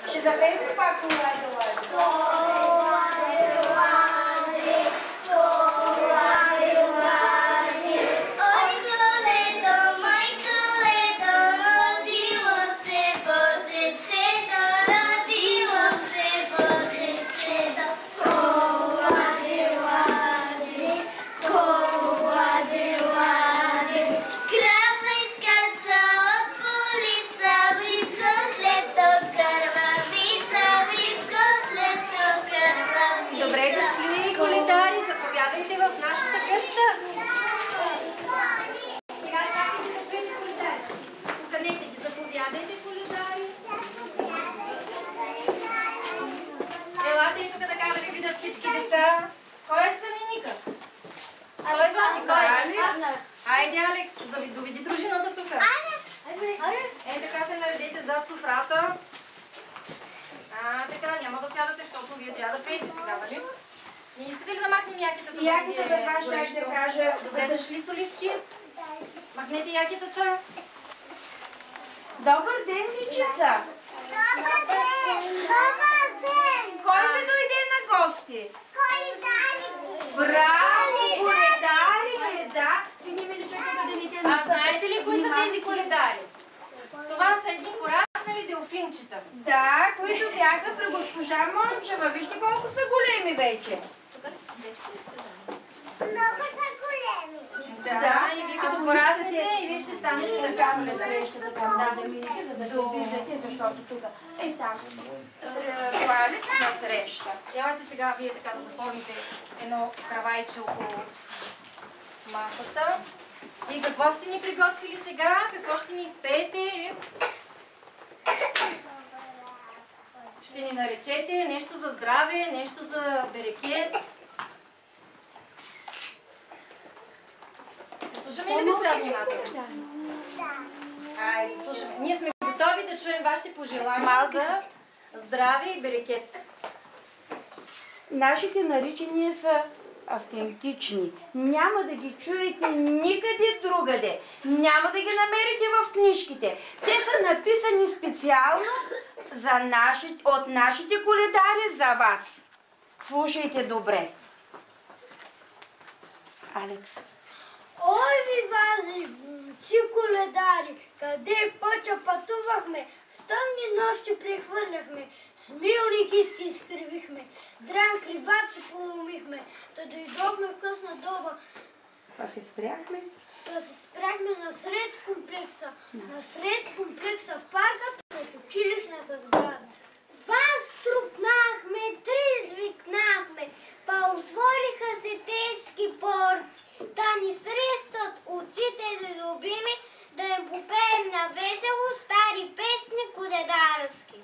Ще запеете пак Лайде, Лайде. Хайде, Алекс, доведи дружината тук. Ей, така се наредете зад софрата. Така, няма да сядате, защото вие трябва да пеете сега, нали? Не искате ли да махнем якитата? Яките веднага ще кажа. Добре дошли, солистки. Махнете якитата. Добър ден, дечица! Добър ден! Добър ден! Кой ви дойде на гости? Коледарите! Браво! Коледари, да! Сини миличъка да дените на знаете ли кои са тези коледари? Това са едни пораснали делфинчета. Да, които бяха при госпожа Мончева. Вижте колко са големи вече. Много са големи. Да, и вие като пораснете и вие ще станете така. Ще да минете, за да се виждате, защото тук е там. Туалет на среща. Елате сега вие така да заформите едно кравайче около масата. И какво сте ни приготвили сега? Какво ще ни изпеете? Ще ни наречете нещо за здраве, нещо за берекет. Слушаме ли деца внимателно? Да. Айде, слушаме. Ние сме готови да чуем вашите пожелания за здраве и берекет. Нашите наричания са автентични. Няма да ги чуете никъде другаде. Няма да ги намерите в книжките. Те са написани специално от нашите коледари за вас. Слушайте добре. Алекс. Ой, ви вази, чи коледари, къде пътя пътувахме, в тъмни нощи прехвърляхме, смилни китки изкривихме, дрян криваци поломихме, да дойдохме в късна доба. А се спряхме? Да се спряхме насред комплекса в парка пред училищната сграда. Два струпнахме, три звикнахме, па отвориха се тежки порти, да ни срещат очите любими, да им попеем на весело стари песни коледарски.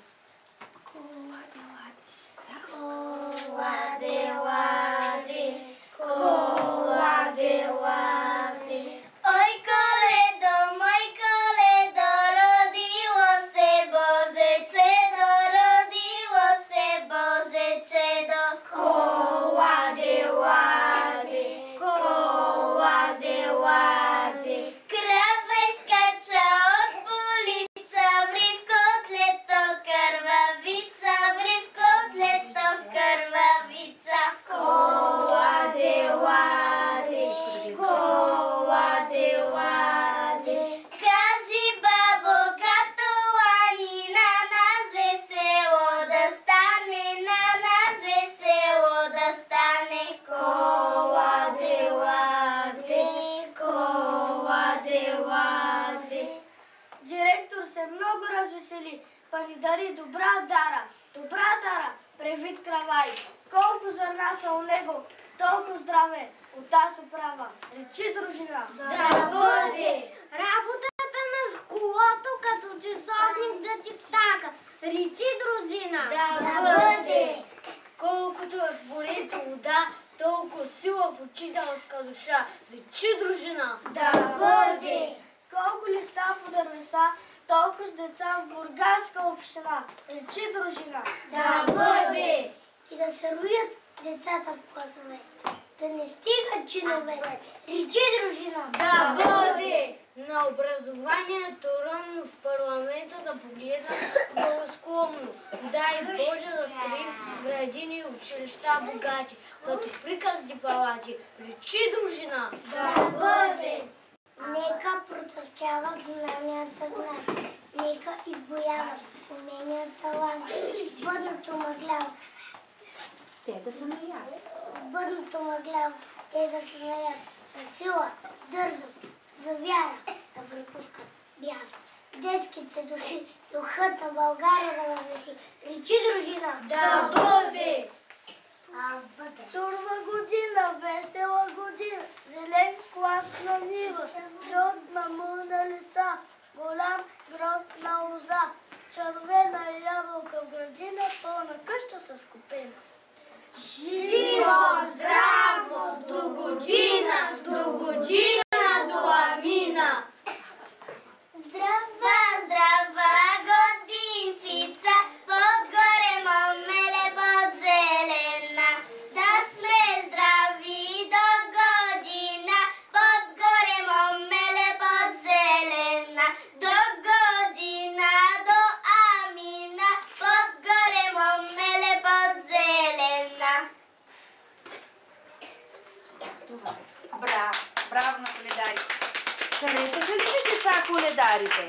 Коладе, ладе, коладе, ладе. Ой, Коледо, мой Коледо, родило се Боже чедо, родило се Боже чедо. Коладе, ладе, коладе, ладе. Крава изкача от полица, ври в котлето кървавица, ври в котлето кървавица. Коладе, ладе, коладе, ладе. Кажи, бабо, като лани, на нас весело да стане, на нас весело да стане. Коладе, ладе, коладе, ладе. Директор се много развесели, па ни дари добра дара, превид кравай. Колко зърна са у него, толкова здраве, от тази оправа. Речи, дружина. Да бъде! Работата на колото като часовник да типтака. Речи, дружина. Да бъде! Колкото е в морето вода, толкова сила в учителска душа. Речи, дружина. Да бъде! Колко листа по дървеса, толкова с деца в Бургаска община. Речи, дружина. Да бъде! И да се роят децата в класовете. Да не стига на чиновете. Речи, дружина. Да бъде! На образованието ръмно в парламента да погледам благосклонно. Дай Боже да строим градини и училища богати, като приказни палати. Речи, дружина! Да бъде! Нека процъфтяват знанията знания. Нека избояват умения таланти. Бъдното мъгляво. Те да са наясно. Бъдното мъгляво. Те да се знаят със сила, с дързост, за вяра да препускат бясно. Детските души, духът на България да възвеси. Речи, дружина! Да бъде! Сурва година, весела година, зелен клас на нива, жълт мамурна лиса, голям гроз на лоза, червена ябълка в градина, пълна къща с купина. Живо, здраво, до година, до амина! Здрава, здрава годинчица, подгоре момеле подзелена. Да сме здрави до година, подгоре момеле подзелена. До година, до амина, подгоре момеле подзелена. Браво! Браво на коледарите! Харесаха ли ви деца коледарите?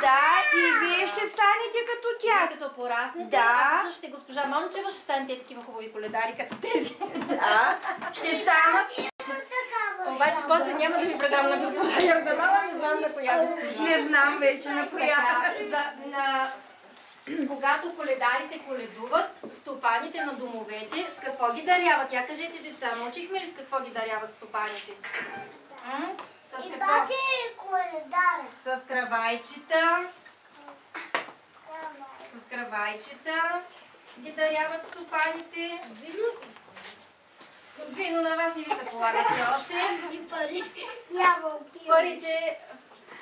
Да, и вие ще станете като тях. Като пораснете, Да. ако слушате госпожа Мончева, ще станете такива хубави коледари, като тези. Да, ще станат. Обаче после няма да ви предам на госпожа Йорданова, не знам на коя госпожа. Не знам вече на коя. Когато коледарите коледуват, стопаните на домовете, с какво ги даряват? Я кажете, деца, научихме ли с какво ги даряват стопаните? С какво? Коледаре. С кравайчета. С кравайчета ги даряват стопаните. Вино на вас не ви се полага все още. И пари. Ябълки. Парите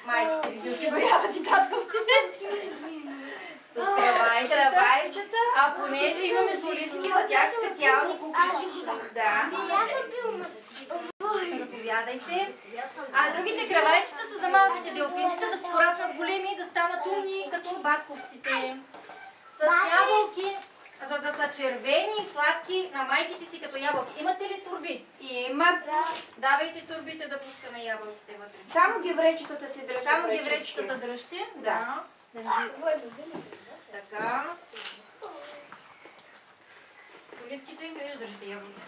майките ви ги осигуряват и татковците. С кравайчета. А понеже имаме солистки, за тях специални куклички. Да. Заповядайте. А другите кравайчета са за малките делфинчета да се пораснат големи и да станат умни като батковците. С ябълки, за да са червени и сладки на майките си като ябълки. Имате ли турби? Имат. Давайте турбите да пускаме ябълките вътре. Само гевречетата си дръжте. Само гевречетата дръжте. Да. Така. Солистките им къде ще държите ябълките?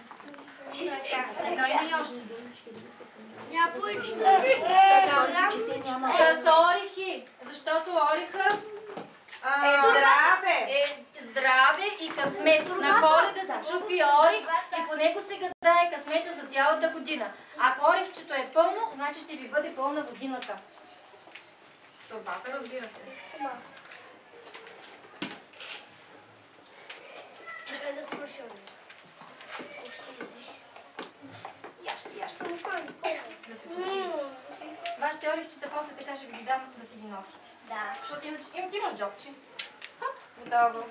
Така, има и още. Така, с орехи, защото ореха е здраве и късмет. На Коледа се чупи орех и по него се гадае късмета за цялата година. Ако орехчето е пълно, значи ще ви бъде пълна годината. Турбата, разбира се. Чакай да свършим. Ящи. Да се подсили. Вашите орехчета после така ще ви ги дам да си ги носите. Да. Защото иначе ти имаш джобче. Готово.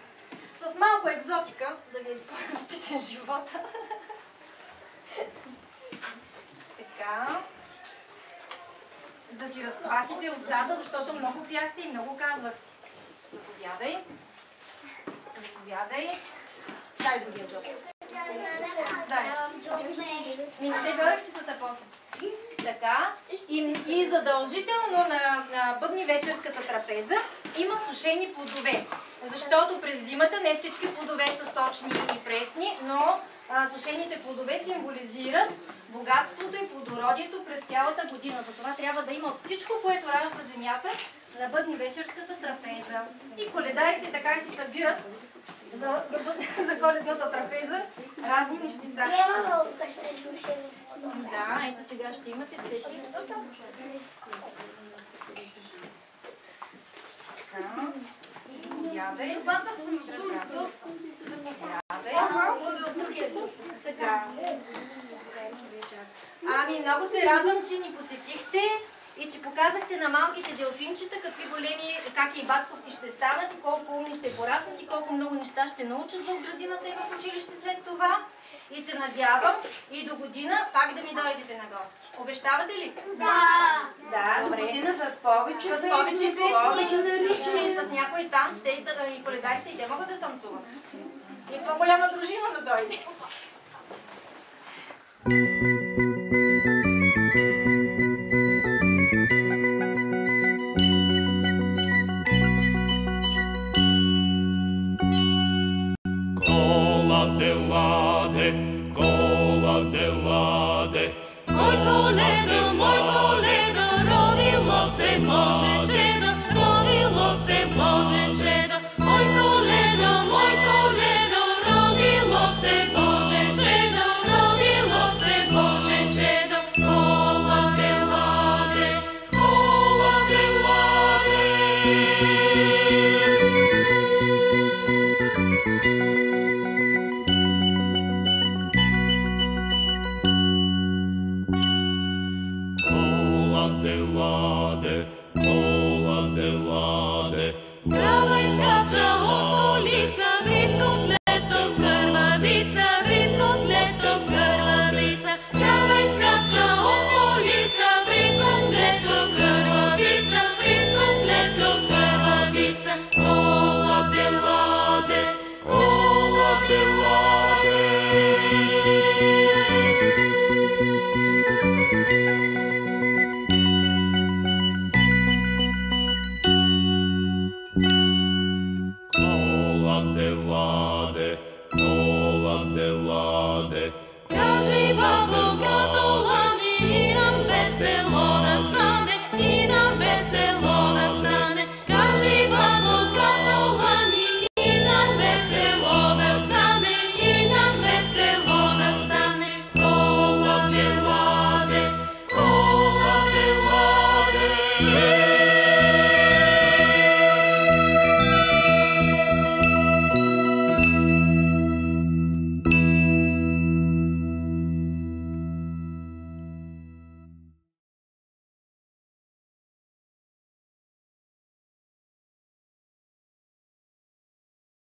С малко екзотика, да ви е по-екзотичен живота. Така. Да си разквасите устата, защото много пяхте и много казвахте. Заповядай. Дай го ги джоб. Дай. Минете ви орехчетата после. Така. И задължително на бъдни вечерската трапеза има сушени плодове. Защото през зимата не всички плодове са сочни и пресни, но сушените плодове символизират богатството и плодородието през цялата година. Затова трябва да има от всичко, което ражда земята, на бъдни вечерската трапеза. И коледарите така си събират за коледната трапеза разни нещица. Да, ето сега ще имате всеки. Заповядай. Така. Ами, много се радвам, че ни посетихте и че показахте на малките делфинчета какви големи, как и батковци ще станат и колко умни ще пораснат и колко много неща ще научат в градината и в училище след това. И се надявам и до година пак да ми дойдете на гости. Обещавате ли? Да! Да, до година с повече С повече песни, песни, повече че и наричане. с някой танц, те и коледарите и те могат да танцуват. И по-голяма дружина да дойде.